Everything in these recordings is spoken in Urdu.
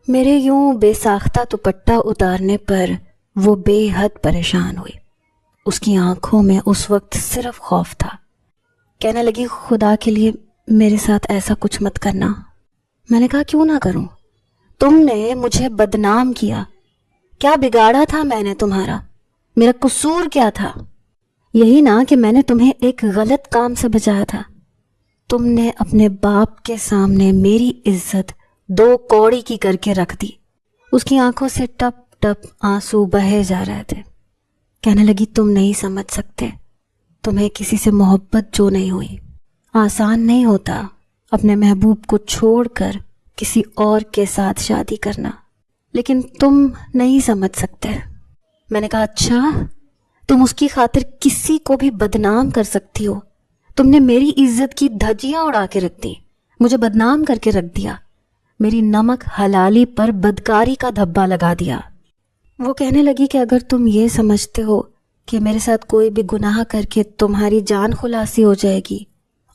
میرے یوں بے ساختہ دوپٹہ اتارنے پر وہ بے حد پریشان ہوئی۔ اس کی آنکھوں میں اس وقت صرف خوف تھا۔ کہنے لگی خدا کے لیے میرے ساتھ ایسا کچھ مت کرنا۔ میں نے کہا کیوں نہ کروں؟ تم نے مجھے بدنام کیا، کیا بگاڑا تھا میں نے تمہارا؟ میرا قصور کیا تھا؟ یہی نا کہ میں نے تمہیں ایک غلط کام سے بچایا تھا۔ تم نے اپنے باپ کے سامنے میری عزت 2 کوڑی کی کر کے رکھ دی۔ اس کی آنکھوں سے ٹپ ٹپ آنسو بہے جا رہے تھے۔ کہنے لگی تم نہیں سمجھ سکتے، تمہیں کسی سے محبت جو نہیں ہوئی۔ آسان نہیں ہوتا اپنے محبوب کو چھوڑ کر کسی اور کے ساتھ شادی کرنا، لیکن تم نہیں سمجھ سکتے۔ میں نے کہا اچھا، تم اس کی خاطر کسی کو بھی بدنام کر سکتی ہو؟ تم نے میری عزت کی دھجیاں اڑا کے رکھ دی، مجھے بدنام کر کے رکھ دیا، میری نمک حلالی پر بدکاری کا دھبا لگا دیا۔ وہ کہنے لگی کہ اگر تم یہ سمجھتے ہو کہ میرے ساتھ کوئی بھی گناہ کر کے تمہاری جان خلاصی ہو جائے گی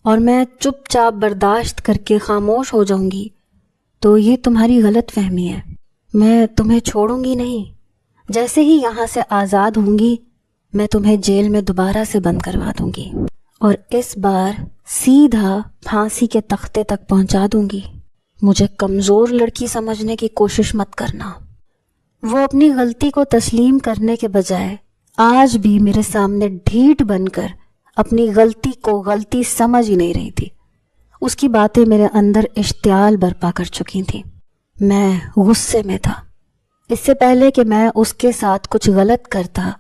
اور میں چپ چاپ برداشت کر کے خاموش ہو جاؤں گی تو یہ تمہاری غلط فہمی ہے۔ میں تمہیں چھوڑوں گی نہیں، جیسے ہی یہاں سے آزاد ہوں گی میں تمہیں جیل میں دوبارہ سے بند کروا دوں گی اور اس بار سیدھا پھانسی کے تختے تک پہنچا دوں گی۔ مجھے کمزور لڑکی سمجھنے کی کوشش مت کرنا۔ وہ اپنی غلطی کو تسلیم کرنے کے بجائے آج بھی میرے سامنے ڈھیٹ بن کر اپنی غلطی کو غلطی سمجھ ہی نہیں رہی تھی۔ اس کی باتیں میرے اندر اشتعال برپا کر چکی تھیں۔ میں غصے میں تھا۔ اس سے پہلے کہ میں اس کے ساتھ کچھ غلط کرتا،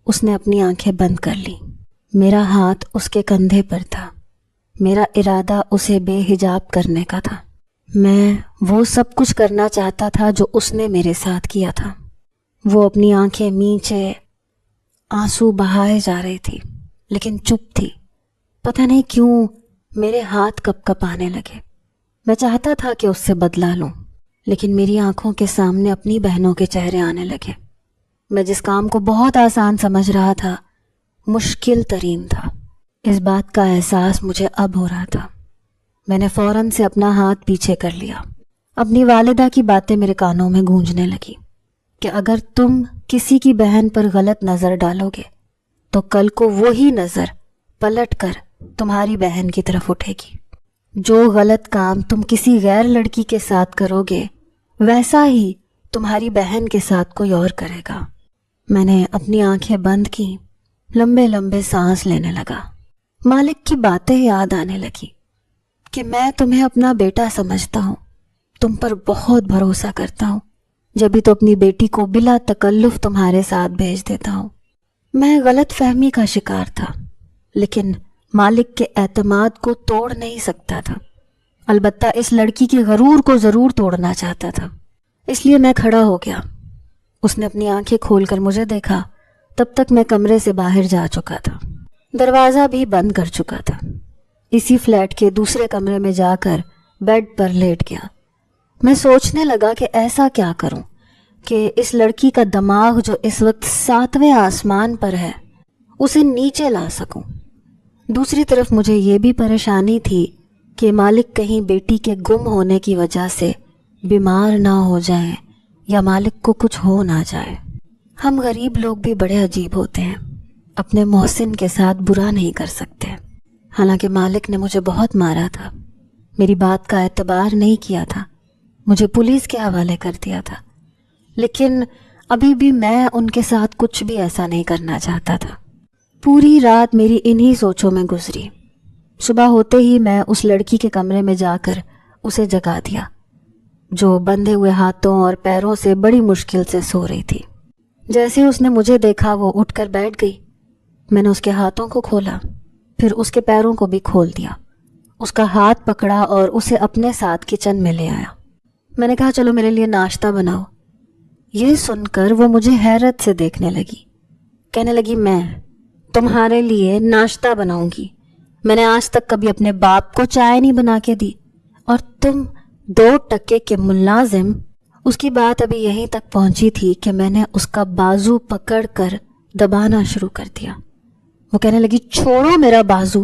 اس نے اپنی آنکھیں بند کر لی۔ میرا ہاتھ اس کے کندھے پر تھا۔ میرا ارادہ اسے بے حجاب کرنے کا تھا۔ میں وہ سب کچھ کرنا چاہتا تھا جو اس نے میرے ساتھ کیا تھا۔ وہ اپنی آنکھیں میچے آنسو بہائے جا رہی تھی، لیکن چپ تھی۔ پتہ نہیں کیوں میرے ہاتھ کپ کپ آنے لگے۔ میں چاہتا تھا کہ اس سے بدلہ لوں، لیکن میری آنکھوں کے سامنے اپنی بہنوں کے چہرے آنے لگے۔ میں جس کام کو بہت آسان سمجھ رہا تھا، مشکل ترین تھا۔ اس بات کا احساس مجھے اب ہو رہا تھا۔ میں نے فوراً سے اپنا ہاتھ پیچھے کر لیا۔ اپنی والدہ کی باتیں میرے کانوں میں گونجنے لگی کہ اگر تم کسی کی بہن پر غلط نظر ڈالو گے تو کل کو وہی نظر پلٹ کر تمہاری بہن کی طرف اٹھے گی۔ جو غلط کام تم کسی غیر لڑکی کے ساتھ کرو گے ویسا ہی تمہاری بہن کے ساتھ کوئی اور کرے گا۔ میں نے اپنی آنکھیں بند کی، لمبے لمبے سانس لینے لگا۔ مالک کی باتیں یاد آنے لگی کہ میں تمہیں اپنا بیٹا سمجھتا ہوں، تم پر بہت بھروسہ کرتا ہوں، جبھی تو اپنی بیٹی کو بلا تکلف تمہارے ساتھ بھیج دیتا ہوں۔ میں غلط فہمی کا شکار تھا، لیکن مالک کے اعتماد کو توڑ نہیں سکتا تھا۔ البتہ اس لڑکی کے غرور کو ضرور توڑنا چاہتا تھا، اس لیے میں کھڑا ہو گیا۔ اس نے اپنی آنکھیں کھول کر مجھے دیکھا، تب تک میں کمرے سے باہر جا چکا تھا، دروازہ بھی بند کر چکا تھا۔ اسی فلیٹ کے دوسرے کمرے میں جا کر بیڈ پر لیٹ گیا۔ میں سوچنے لگا کہ ایسا کیا کروں کہ اس لڑکی کا دماغ جو اس وقت 7ویں آسمان پر ہے اسے نیچے لا سکوں۔ دوسری طرف مجھے یہ بھی پریشانی تھی کہ مالک کہیں بیٹی کے گم ہونے کی وجہ سے بیمار نہ ہو جائیں یا مالک کو کچھ ہو نہ جائے۔ ہم غریب لوگ بھی بڑے عجیب ہوتے ہیں، اپنے محسن کے ساتھ برا نہیں کر سکتے۔ حالانکہ مالک نے مجھے بہت مارا تھا، میری بات کا اعتبار نہیں کیا تھا، مجھے پولیس کے حوالے کر دیا تھا، لیکن ابھی بھی میں ان کے ساتھ کچھ بھی ایسا نہیں کرنا چاہتا تھا۔ پوری رات میری انہی سوچوں میں گزری۔ صبح ہوتے ہی میں اس لڑکی کے کمرے میں جا کر اسے جگا دیا، جو بندھے ہوئے ہاتھوں اور پیروں سے بڑی مشکل سے سو رہی تھی۔ جیسے اس نے مجھے دیکھا وہ اٹھ کر بیٹھ گئی۔ میں نے اس کے ہاتھوں کو کھولا، پھر اس کے پیروں کو بھی کھول دیا، اس کا ہاتھ پکڑا اور اسے اپنے ساتھ کچن میں لے آیا۔ میں نے کہا چلو میرے لیے ناشتہ بناؤ۔ یہ سن کر وہ مجھے حیرت سے دیکھنے لگی، کہنے لگی میں تمہارے لیے ناشتہ بناؤں گی؟ میں نے آج تک کبھی اپنے باپ کو چائے نہیں بنا کے دی، اور تم 2 ٹکے کے ملازم۔ اس کی بات ابھی یہیں تک پہنچی تھی کہ میں نے اس کا بازو پکڑ کر دبانا شروع کر دیا۔ وہ کہنے لگی چھوڑو میرا بازو۔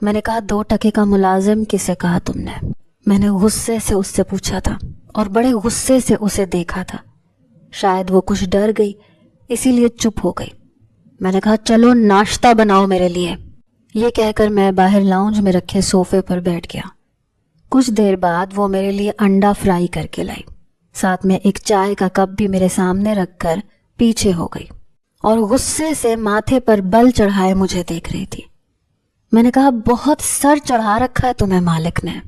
میں نے کہا 2 ٹکے کا ملازم کسے کہا تم نے؟ میں نے غصے سے اس سے پوچھا تھا، اور بڑے غصے سے اسے دیکھا تھا۔ شاید وہ کچھ ڈر گئی، اسی لیے چپ ہو گئی۔ میں نے کہا چلو ناشتہ بناؤ میرے لیے۔ یہ کہہ کر میں باہر لاؤنج میں رکھے صوفے پر بیٹھ گیا۔ کچھ دیر بعد وہ میرے لیے انڈا فرائی کر کے لائی، ساتھ میں ایک چائے کا کپ بھی میرے سامنے رکھ کر پیچھے ہو گئی اور غصے سے ماتھے پر بل چڑھائے مجھے دیکھ رہی تھی۔ میں نے کہا بہت سر چڑھا رکھا ہے تمہیں مالک نے،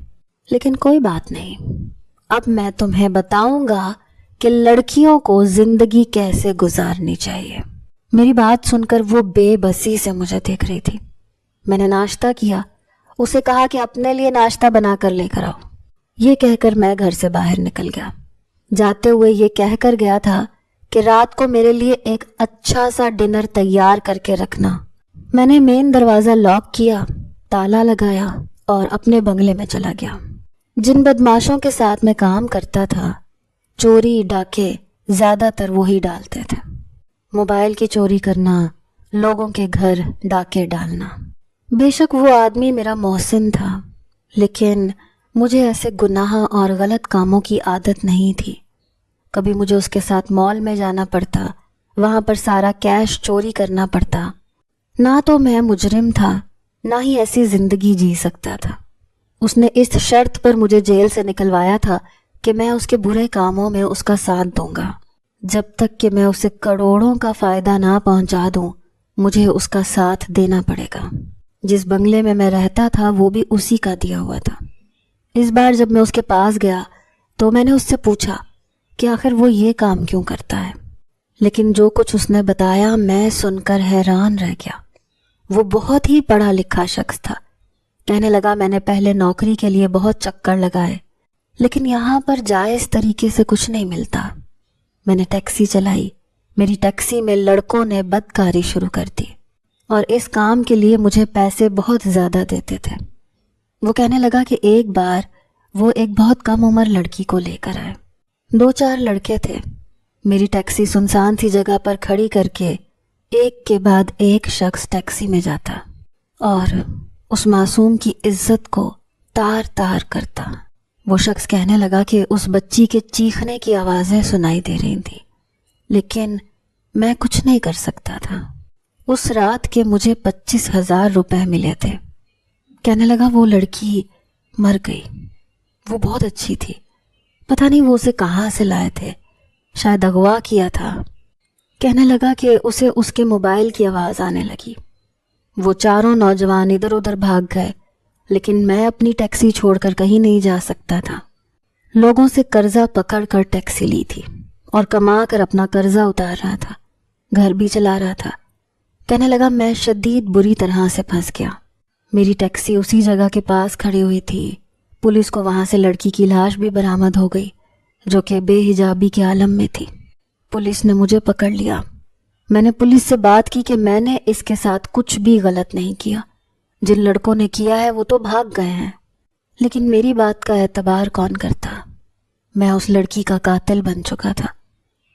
لیکن کوئی بات نہیں، اب میں تمہیں بتاؤں گا کہ لڑکیوں کو زندگی کیسے گزارنی چاہیے۔ میری بات سن کر وہ بے بسی سے مجھے دیکھ رہی تھی۔ میں نے ناشتہ کیا، اسے کہا کہ اپنے لیے ناشتہ بنا کر لے کر آؤ۔ یہ کہہ کر میں گھر سے باہر نکل گیا۔ جاتے ہوئے یہ کہہ کر گیا تھا کہ رات کو میرے لیے ایک اچھا سا ڈنر تیار کر کے رکھنا۔ میں نے مین دروازہ لاک کیا، تالا لگایا اور اپنے بنگلے میں چلا گیا۔ جن بدماشوں کے ساتھ میں کام کرتا تھا، چوری ڈاکے زیادہ تر وہی ڈالتے تھے۔ موبائل کی چوری کرنا، لوگوں کے گھر ڈاکے ڈالنا۔ بے شک وہ آدمی میرا محسن تھا، لیکن مجھے ایسے گناہ اور غلط کاموں کی عادت نہیں تھی۔ کبھی مجھے اس کے ساتھ مال میں جانا پڑتا، وہاں پر سارا کیش چوری کرنا پڑتا۔ نہ تو میں مجرم تھا، نہ ہی ایسی زندگی جی سکتا تھا۔ اس نے اس شرط پر مجھے جیل سے نکلوایا تھا کہ میں اس کے برے کاموں میں اس کا ساتھ دوں گا۔ جب تک کہ میں اسے کروڑوں کا فائدہ نہ پہنچا دوں، مجھے اس کا ساتھ دینا پڑے گا۔ جس بنگلے میں میں رہتا تھا وہ بھی اسی کا دیا ہوا تھا۔ اس بار جب میں اس کے پاس گیا تو میں نے اس سے پوچھا کہ آخر وہ یہ کام کیوں کرتا ہے، لیکن جو کچھ اس نے بتایا میں سن کر حیران رہ گیا۔ وہ بہت ہی پڑھا لکھا شخص تھا۔ کہنے لگا میں نے پہلے نوکری کے لیے بہت چکر لگائے، لیکن یہاں پر جائز طریقے سے کچھ نہیں ملتا۔ میں نے ٹیکسی چلائی، میری ٹیکسی میں لڑکوں نے بدکاری شروع کر دی اور اس کام کے لیے مجھے پیسے بہت زیادہ دیتے تھے۔ وہ کہنے لگا کہ ایک بار وہ ایک بہت کم عمر لڑکی کو لے کر آئے۔ 2-4 لڑکے تھے۔ میری ٹیکسی سنسان سی جگہ پر کھڑی کر کے ایک کے بعد ایک شخص ٹیکسی میں جاتا اور اس معصوم کی عزت کو تار تار کرتا۔ وہ شخص کہنے لگا کہ اس بچی کے چیخنے کی آوازیں سنائی دے رہی تھیں، لیکن میں کچھ نہیں کر سکتا تھا۔ اس رات کے مجھے 25,000 روپے ملے تھے۔ کہنے لگا وہ لڑکی مر گئی، وہ بہت اچھی تھی، پتہ نہیں وہ اسے کہاں سے لائے تھے، شاید اغوا کیا تھا۔ کہنے لگا کہ اسے اس کے موبائل کی آواز آنے لگی۔ وہ چاروں نوجوان ادھر ادھر بھاگ گئے، لیکن میں اپنی ٹیکسی چھوڑ کر کہیں نہیں جا سکتا تھا۔ لوگوں سے قرضہ پکڑ کر ٹیکسی لی تھی اور کما کر اپنا قرضہ اتار رہا تھا، گھر بھی چلا رہا تھا۔ کہنے لگا میں شدید بری طرح سے پھنس گیا۔ میری ٹیکسی اسی جگہ کے پاس کھڑی ہوئی تھی۔ پولیس کو وہاں سے لڑکی کی لاش بھی برآمد ہو گئی، جو کہ بے حجابی کے عالم میں تھی۔ پولیس نے مجھے پکڑ لیا۔ میں نے پولیس سے بات کی کہ میں نے اس کے ساتھ کچھ بھی غلط نہیں کیا، جن لڑکوں نے کیا ہے وہ تو بھاگ گئے ہیں، لیکن میری بات کا اعتبار کون کرتا؟ میں اس لڑکی کا قاتل بن چکا تھا،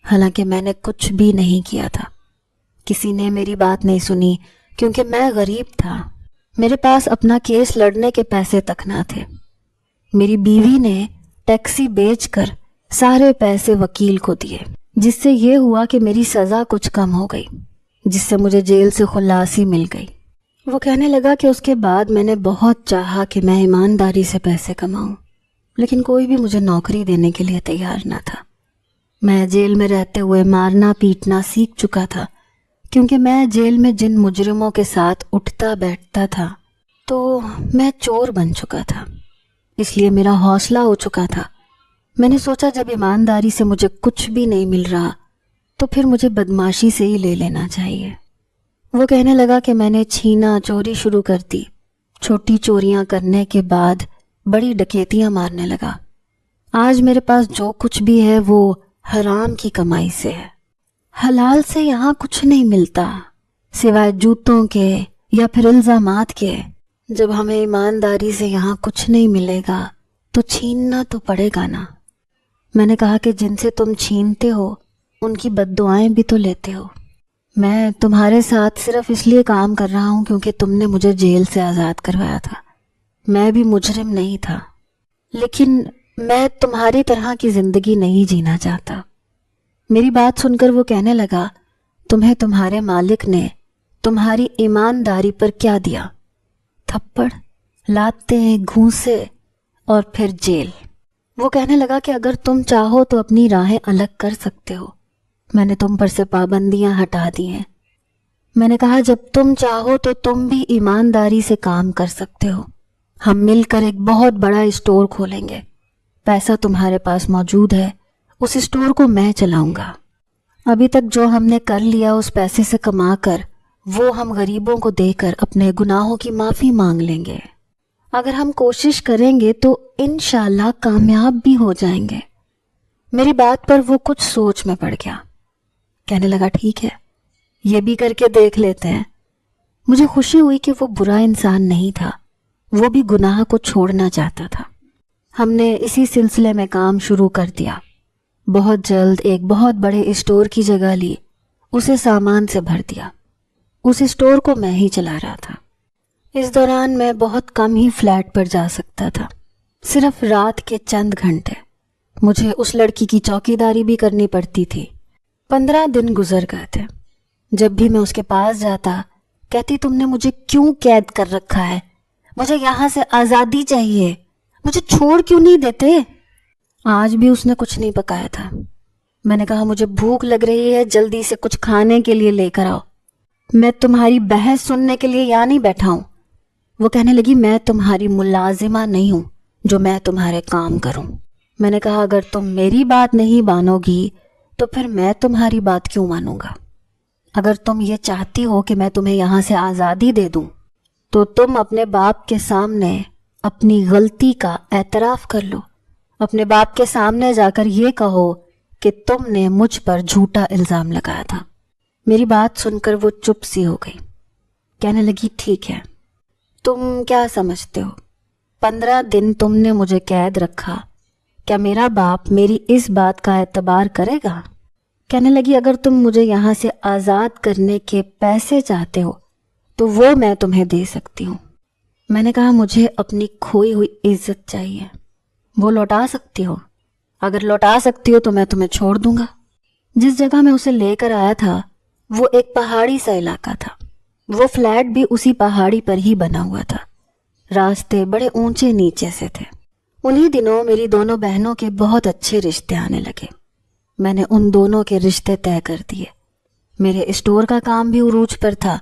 حالانکہ میں نے کچھ بھی نہیں کیا تھا۔ کسی نے میری بات نہیں سنی کیونکہ میں غریب تھا، میرے پاس اپنا کیس لڑنے کے پیسے تک نہ تھے۔ میری بیوی نے ٹیکسی بیچ کر سارے پیسے وکیل کو دیے، جس سے یہ ہوا کہ میری سزا کچھ کم ہو گئی، جس سے مجھے جیل سے خلاصی مل گئی۔ وہ کہنے لگا کہ اس کے بعد میں نے بہت چاہا کہ میں ایمانداری سے پیسے کماؤں، لیکن کوئی بھی مجھے نوکری دینے کے لیے تیار نہ تھا۔ میں جیل میں رہتے ہوئے مارنا پیٹنا سیکھ چکا تھا، کیونکہ میں جیل میں جن مجرموں کے ساتھ اٹھتا بیٹھتا تھا تو میں چور بن چکا تھا، اس لیے میرا حوصلہ ہو چکا تھا۔ میں نے سوچا جب ایمانداری سے مجھے کچھ بھی نہیں مل رہا تو پھر مجھے بدماشی سے ہی لے لینا چاہیے۔ وہ کہنے لگا کہ میں نے چھینا چوری شروع کر دی، چھوٹی چوریاں کرنے کے بعد بڑی ڈکیتیاں مارنے لگا۔ آج میرے پاس جو کچھ بھی ہے وہ حرام کی کمائی سے ہے، حلال سے یہاں کچھ نہیں ملتا سوائے جوتوں کے یا پھر الزامات کے۔ جب ہمیں ایمانداری سے یہاں کچھ نہیں ملے گا تو چھیننا تو پڑے گا نا۔ میں نے کہا کہ جن سے تم چھینتے ہو ان کی بد دعائیں بھی تو لیتے ہو۔ میں تمہارے ساتھ صرف اس لیے کام کر رہا ہوں کیونکہ تم نے مجھے جیل سے آزاد کروایا تھا، میں بھی مجرم نہیں تھا، لیکن میں تمہاری طرح کی زندگی نہیں جینا چاہتا۔ میری بات سن کر وہ کہنے لگا، تمہیں تمہارے مالک نے تمہاری ایمانداری پر کیا دیا؟ تھپڑ، لاتے، گھونسے اور پھر جیل۔ وہ کہنے لگا کہ اگر تم چاہو تو اپنی راہیں الگ کر سکتے ہو، میں نے تم پر سے پابندیاں ہٹا دی ہیں۔ میں نے کہا جب تم چاہو تو تم بھی ایمانداری سے کام کر سکتے ہو، ہم مل کر ایک بہت بڑا اسٹور کھولیں گے، پیسہ تمہارے پاس موجود ہے، اس اسٹور کو میں چلاؤں گا، ابھی تک جو ہم نے کر لیا اس پیسے سے کما کر وہ ہم غریبوں کو دے کر اپنے گناہوں کی معافی مانگ لیں گے، اگر ہم کوشش کریں گے تو انشاءاللہ کامیاب بھی ہو جائیں گے۔ میری بات پر وہ کچھ سوچ میں پڑ گیا، کہنے لگا ٹھیک ہے، یہ بھی کر کے دیکھ لیتے ہیں۔ مجھے خوشی ہوئی کہ وہ برا انسان نہیں تھا، وہ بھی گناہ کو چھوڑنا چاہتا تھا۔ ہم نے اسی سلسلے میں کام شروع کر دیا، بہت جلد ایک بہت بڑے اسٹور کی جگہ لی، اسے سامان سے بھر دیا، اس اسٹور کو میں ہی چلا رہا تھا۔ اس دوران میں بہت کم ہی فلیٹ پر جا سکتا تھا، صرف رات کے چند گھنٹے۔ مجھے اس لڑکی کی چوکیداری بھی کرنی پڑتی تھی۔ 15 دن گزر گئے تھے، جب بھی میں اس کے پاس جاتا کہتی تم نے مجھے کیوں قید کر رکھا ہے، مجھے یہاں سے آزادی چاہیے، مجھے چھوڑ کیوں نہیں دیتے؟ آج بھی اس نے کچھ نہیں پکایا تھا۔ میں نے کہا مجھے بھوک لگ رہی ہے، جلدی سے کچھ کھانے کے لیے لے کر آؤ، میں تمہاری بحث سننے کے لیے یہاں نہیں بیٹھا ہوں۔ وہ کہنے لگی میں تمہاری ملازمہ نہیں ہوں جو میں تمہارے کام کروں۔ میں نے کہا اگر تم میری بات نہیں مانو گی تو پھر میں تمہاری بات کیوں مانوں گا؟ اگر تم یہ چاہتی ہو کہ میں تمہیں یہاں سے آزادی دے دوں تو تم اپنے باپ کے سامنے اپنی غلطی کا اعتراف کر لو، اپنے باپ کے سامنے جا کر یہ کہو کہ تم نے مجھ پر جھوٹا الزام لگایا تھا۔ میری بات سن کر وہ چپ سی ہو گئی، کہنے لگی ٹھیک ہے، تم کیا سمجھتے ہو 15 دن تم نے مجھے قید رکھا، کیا میرا باپ میری اس بات کا اعتبار کرے گا؟ کہنے لگی اگر تم مجھے یہاں سے آزاد کرنے کے پیسے چاہتے ہو تو وہ میں تمہیں دے سکتی ہوں۔ میں نے کہا مجھے اپنی کھوئی ہوئی عزت چاہیے، وہ لوٹا سکتی ہو؟ اگر لوٹا سکتی ہو تو میں تمہیں چھوڑ دوں گا۔ جس جگہ میں اسے لے کر آیا تھا وہ ایک پہاڑی سا علاقہ تھا، وہ فلیٹ بھی اسی پہاڑی پر ہی بنا ہوا تھا، راستے بڑے اونچے نیچے سے تھے۔ انہی دنوں میری دونوں بہنوں کے بہت اچھے رشتے آنے لگے، میں نے ان دونوں کے رشتے طے کر دیے، میرے اسٹور کا کام بھی عروج پر تھا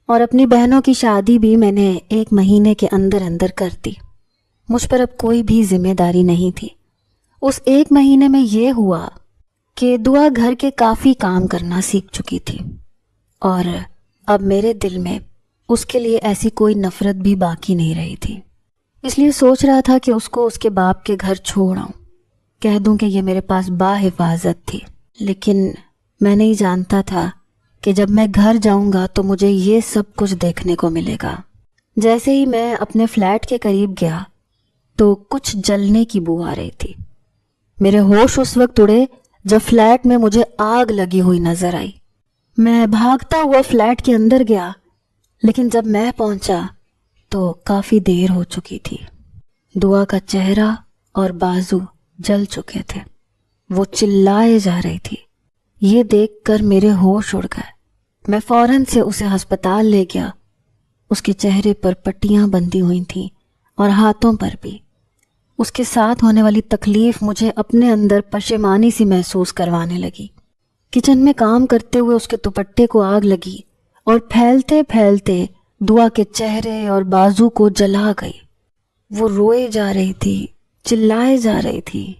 اور اپنی بہنوں کی شادی بھی میں نے 1 مہینے کے اندر اندر کر دی۔ مجھ پر اب کوئی بھی ذمہ داری نہیں تھی۔ اس 1 مہینے میں یہ ہوا کہ دعا گھر کے کافی کام کرنا سیکھ چکی تھی اور اب میرے دل میں اس کے لیے ایسی کوئی نفرت بھی باقی نہیں رہی تھی، اس لیے سوچ رہا تھا کہ اس کو اس کے باپ کے گھر چھوڑ آؤں، کہہ دوں کہ یہ میرے پاس باحفاظت تھی۔ لیکن میں نہیں جانتا تھا کہ جب میں گھر جاؤں گا تو مجھے یہ سب کچھ دیکھنے کو ملے گا۔ جیسے ہی میں اپنے فلیٹ کے قریب گیا تو کچھ جلنے کی بو آ رہی تھی۔ میرے ہوش اس وقت اڑے جب فلیٹ میں مجھے آگ لگی ہوئی نظر آئی۔ میں بھاگتا ہوا فلیٹ کے اندر گیا، لیکن جب میں پہنچا تو کافی دیر ہو چکی تھی۔ دعا کا چہرہ اور بازو جل چکے تھے، وہ چلائے جا رہی تھی۔ یہ دیکھ کر میرے ہوش اڑ گئے۔ میں فوراً سے اسے ہسپتال لے گیا۔ اس کے چہرے پر پٹیاں بندھی ہوئی تھیں اور ہاتھوں پر بھی۔ اس کے ساتھ ہونے والی تکلیف مجھے اپنے اندر پشیمانی سی محسوس کروانے لگی۔ کچن میں کام کرتے ہوئے اس کے دوپٹے کو آگ لگی اور پھیلتے پھیلتے دعا کے چہرے اور بازو کو جلا گئی۔ وہ روئے جا رہی تھی، چلائے جا رہی تھی،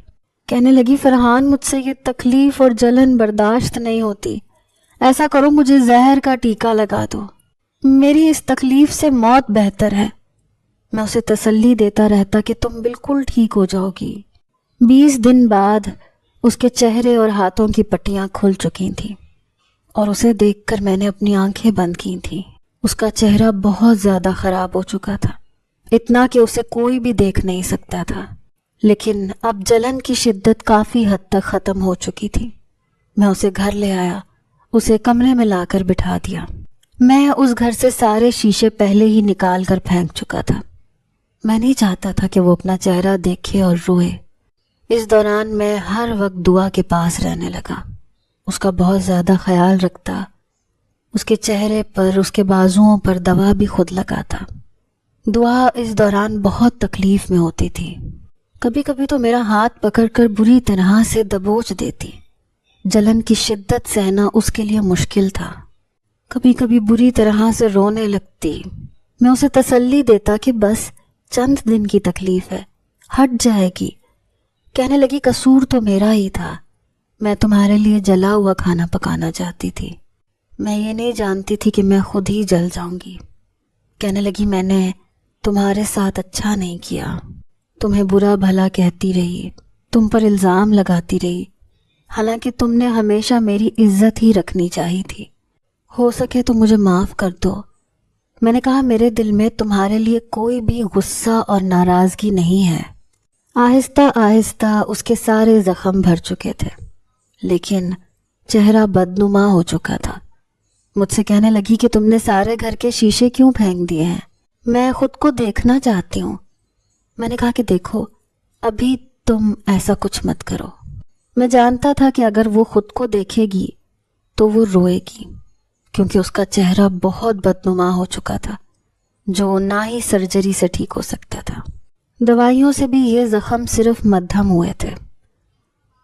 کہنے لگی فرحان مجھ سے یہ تکلیف اور جلن برداشت نہیں ہوتی، ایسا کرو مجھے زہر کا ٹیکا لگا دو، میری اس تکلیف سے موت بہتر ہے۔ میں اسے تسلی دیتا رہتا کہ تم بالکل ٹھیک ہو جاؤ گی۔ 20 دن بعد اس کے چہرے اور ہاتھوں کی پٹیاں کھل چکی تھیں اور اسے دیکھ کر میں نے اپنی آنکھیں بند کی تھیں۔ اس کا چہرہ بہت زیادہ خراب ہو چکا تھا، اتنا کہ اسے کوئی بھی دیکھ نہیں سکتا تھا، لیکن اب جلن کی شدت کافی حد تک ختم ہو چکی تھی۔ میں اسے گھر لے آیا، اسے کمرے میں لا کر بٹھا دیا۔ میں اس گھر سے سارے شیشے پہلے ہی نکال کر پھینک چکا تھا۔ میں نہیں چاہتا تھا کہ وہ اپنا چہرہ دیکھے اور روئے۔ اس دوران میں ہر وقت دعا کے پاس رہنے لگا، اس کا بہت زیادہ خیال رکھتا، اس کے چہرے پر، اس کے بازوؤں پر دوا بھی خود لگاتا۔ دعا اس دوران بہت تکلیف میں ہوتی تھی، کبھی کبھی تو میرا ہاتھ پکڑ کر بری طرح سے دبوچ دیتی۔ جلن کی شدت سہنا اس کے لیے مشکل تھا، کبھی کبھی بری طرح سے رونے لگتی۔ میں اسے تسلی دیتا کہ بس چند دن کی تکلیف ہے، ہٹ جائے گی۔ کہنے لگی قصور تو میرا ہی تھا، میں تمہارے لیے جلا ہوا کھانا پکانا چاہتی تھی، میں یہ نہیں جانتی تھی کہ میں خود ہی جل جاؤں گی۔ کہنے لگی میں نے تمہارے ساتھ اچھا نہیں کیا، تمہیں برا بھلا کہتی رہی، تم پر الزام لگاتی رہی، حالانکہ تم نے ہمیشہ میری عزت ہی رکھنی چاہی تھی، ہو سکے تو مجھے معاف کر دو۔ میں نے کہا میرے دل میں تمہارے لیے کوئی بھی غصہ اور ناراضگی نہیں ہے۔ آہستہ آہستہ اس کے سارے زخم بھر چکے تھے، لیکن چہرہ بدنما ہو چکا تھا۔ مجھ سے کہنے لگی کہ تم نے سارے گھر کے شیشے کیوں پھینک دیے ہیں؟ میں خود کو دیکھنا چاہتی ہوں۔ میں نے کہا کہ دیکھو ابھی تم ایسا کچھ مت کرو۔ میں جانتا تھا کہ اگر وہ خود کو دیکھے گی تو وہ روئے گی، کیونکہ اس کا چہرہ بہت بدنما ہو چکا تھا، جو نہ ہی سرجری سے ٹھیک ہو سکتا تھا۔ دوائیوں سے بھی یہ زخم صرف مدھم ہوئے تھے۔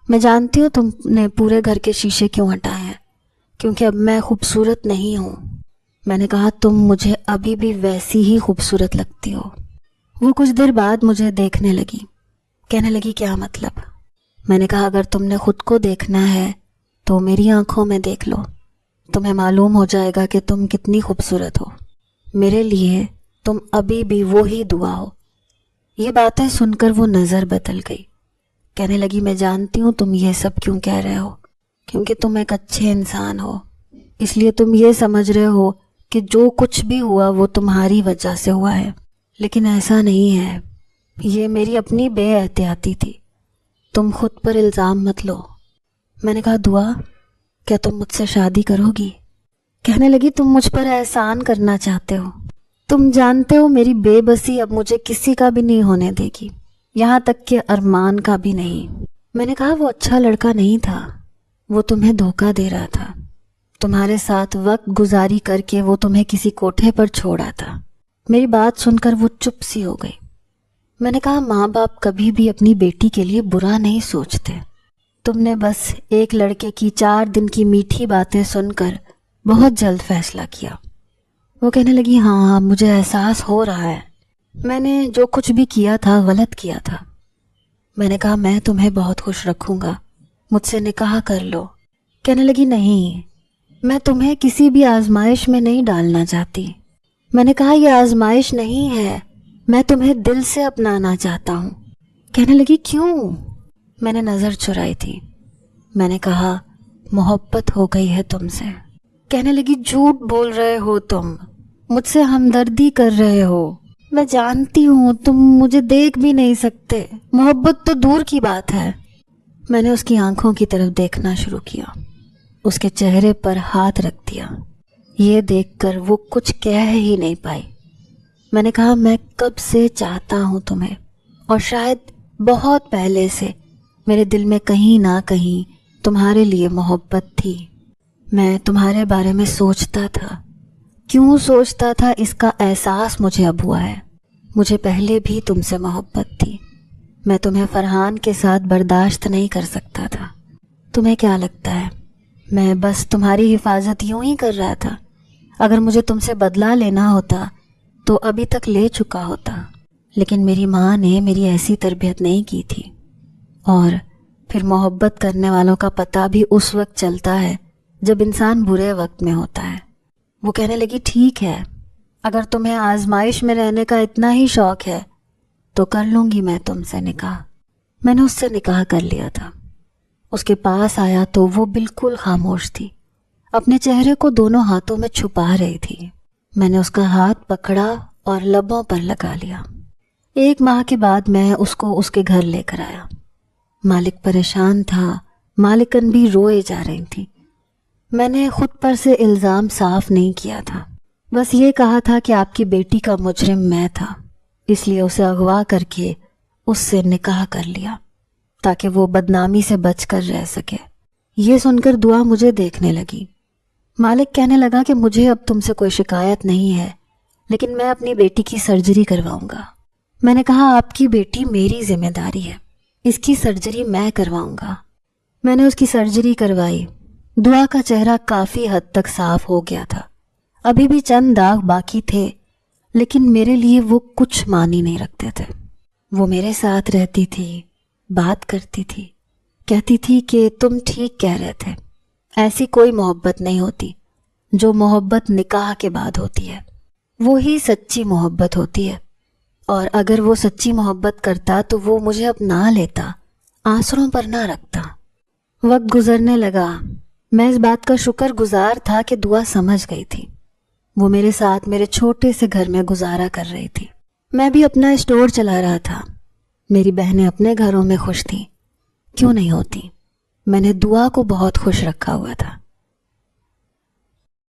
میں جانتی ہوں تم نے پورے گھر کے شیشے کیوں ہٹائے ہیں، کیونکہ اب میں خوبصورت نہیں ہوں۔ میں نے کہا تم مجھے ابھی بھی ویسی ہی خوبصورت لگتی ہو۔ وہ کچھ دیر بعد مجھے دیکھنے لگی، کہنے لگی کیا مطلب؟ میں نے کہا اگر تم نے خود کو دیکھنا ہے تو میری آنکھوں میں دیکھ لو، تمہیں معلوم ہو جائے گا کہ تم کتنی خوبصورت ہو۔ میرے لیے تم ابھی بھی وہی دعا ہو۔ یہ باتیں سن کر وہ نظر بدل گئی، کہنے لگی میں جانتی ہوں تم یہ سب کیوں کہہ رہے ہو، کیونکہ تم ایک اچھے انسان ہو، اس لیے تم یہ سمجھ رہے ہو کہ جو کچھ بھی ہوا وہ تمہاری وجہ سے ہوا ہے، لیکن ایسا نہیں ہے، یہ میری اپنی بے احتیاطی تھی، تم خود پر الزام مت لو۔ میں نے کہا دعا کیا تم مجھ سے شادی کرو گی؟ کہنے لگی تم مجھ پر احسان کرنا چاہتے ہو، تم جانتے ہو میری بے بسی اب مجھے کسی کا بھی نہیں ہونے دے گی، یہاں تک کہ ارمان کا بھی نہیں۔ میں نے کہا وہ اچھا لڑکا نہیں تھا، وہ تمہیں دھوکہ دے رہا تھا، تمہارے ساتھ وقت گزاری کر کے وہ تمہیں کسی کوٹھے پر چھوڑا تھا۔ میری بات سن کر وہ چپ سی ہو گئی۔ میں نے کہا ماں باپ کبھی بھی اپنی بیٹی کے لیے برا نہیں سوچتے، تم نے بس ایک لڑکے کی 4 دن کی میٹھی باتیں سن کر بہت جلد فیصلہ کیا۔ وہ کہنے لگی ہاں مجھے احساس ہو رہا ہے، میں نے جو کچھ بھی کیا تھا غلط کیا تھا۔ میں نے کہا میں تمہیں بہت خوش رکھوں گا، مجھ سے نکاح کر لو۔ کہنے لگی نہیں، میں تمہیں کسی بھی آزمائش میں نہیں ڈالنا چاہتی۔ میں نے کہا یہ آزمائش نہیں ہے، میں تمہیں دل سے اپنانا چاہتا ہوں۔ کہنے لگی کیوں؟ میں نے نظر چرائی تھی۔ میں نے کہا محبت ہو گئی ہے تم سے۔ کہنے لگی جھوٹ بول رہے ہو تم، مجھ سے ہمدردی کر رہے ہو، میں جانتی ہوں تم مجھے دیکھ بھی نہیں سکتے، محبت تو دور کی بات ہے۔ میں نے اس کی آنکھوں کی طرف دیکھنا شروع کیا، اس کے چہرے پر ہاتھ رکھ دیا۔ یہ دیکھ کر وہ کچھ کہہ ہی نہیں پائی۔ میں نے کہا میں کب سے چاہتا ہوں تمہیں، اور شاید بہت پہلے سے میرے دل میں کہیں نہ کہیں تمہارے لیے محبت تھی۔ میں تمہارے بارے میں سوچتا تھا، کیوں سوچتا تھا اس کا احساس مجھے اب ہوا ہے۔ مجھے پہلے بھی تم سے محبت تھی، میں تمہیں فرحان کے ساتھ برداشت نہیں کر سکتا تھا۔ تمہیں کیا لگتا ہے میں بس تمہاری حفاظت یوں ہی کر رہا تھا؟ اگر مجھے تم سے بدلہ لینا ہوتا تو ابھی تک لے چکا ہوتا، لیکن میری ماں نے میری ایسی تربیت نہیں کی تھی، اور پھر محبت کرنے والوں کا پتہ بھی اس وقت چلتا ہے جب انسان برے وقت میں ہوتا ہے۔ وہ کہنے لگی ٹھیک ہے، اگر تمہیں آزمائش میں رہنے کا اتنا ہی شوق ہے تو کر لوں گی میں تم سے نکاح۔ میں نے اس سے نکاح کر لیا تھا۔ اس کے پاس آیا تو وہ بالکل خاموش تھی، اپنے چہرے کو دونوں ہاتھوں میں چھپا رہی تھی۔ میں نے اس کا ہاتھ پکڑا اور لبوں پر لگا لیا۔ 1 ماہ کے بعد میں اس کو اس کے گھر لے کر آیا۔ مالک پریشان تھا، مالکن بھی روئے جا رہی تھی۔ میں نے خود پر سے الزام صاف نہیں کیا تھا، بس یہ کہا تھا کہ آپ کی بیٹی کا مجرم میں تھا، اس لیے اسے اغوا کر کے اس سے نکاح کر لیا۔ تاکہ وہ بدنامی سے بچ کر رہ سکے۔ یہ سن کر دعا مجھے دیکھنے لگی۔ مالک کہنے لگا کہ مجھے اب تم سے کوئی شکایت نہیں ہے، لیکن میں اپنی بیٹی کی سرجری کرواؤں گا۔ میں نے کہا آپ کی بیٹی میری ذمہ داری ہے، اس کی سرجری میں کرواؤں گا۔ میں نے اس کی سرجری کروائی۔ دعا کا چہرہ کافی حد تک صاف ہو گیا تھا، ابھی بھی چند داغ باقی تھے، لیکن میرے لیے وہ کچھ معنی نہیں رکھتے تھے۔ وہ میرے ساتھ رہتی تھی، بات کرتی تھی، کہتی تھی کہ تم ٹھیک کہہ رہے تھے، ایسی کوئی محبت نہیں ہوتی جو محبت نکاح کے بعد ہوتی ہے، وہی سچی محبت ہوتی ہے، اور اگر وہ سچی محبت کرتا تو وہ مجھے اپنا لیتا، آنسروں پر نہ رکھتا۔ وقت گزرنے لگا، میں اس بات کا شکر گزار تھا کہ دعا سمجھ گئی تھی۔ وہ میرے ساتھ میرے چھوٹے سے گھر میں گزارا کر رہی تھی، میں بھی اپنا اسٹور چلا رہا تھا۔ میری بہنیں اپنے گھروں میں خوش تھیں، کیوں نہیں ہوتی؟ میں نے دعا کو بہت خوش رکھا ہوا تھا۔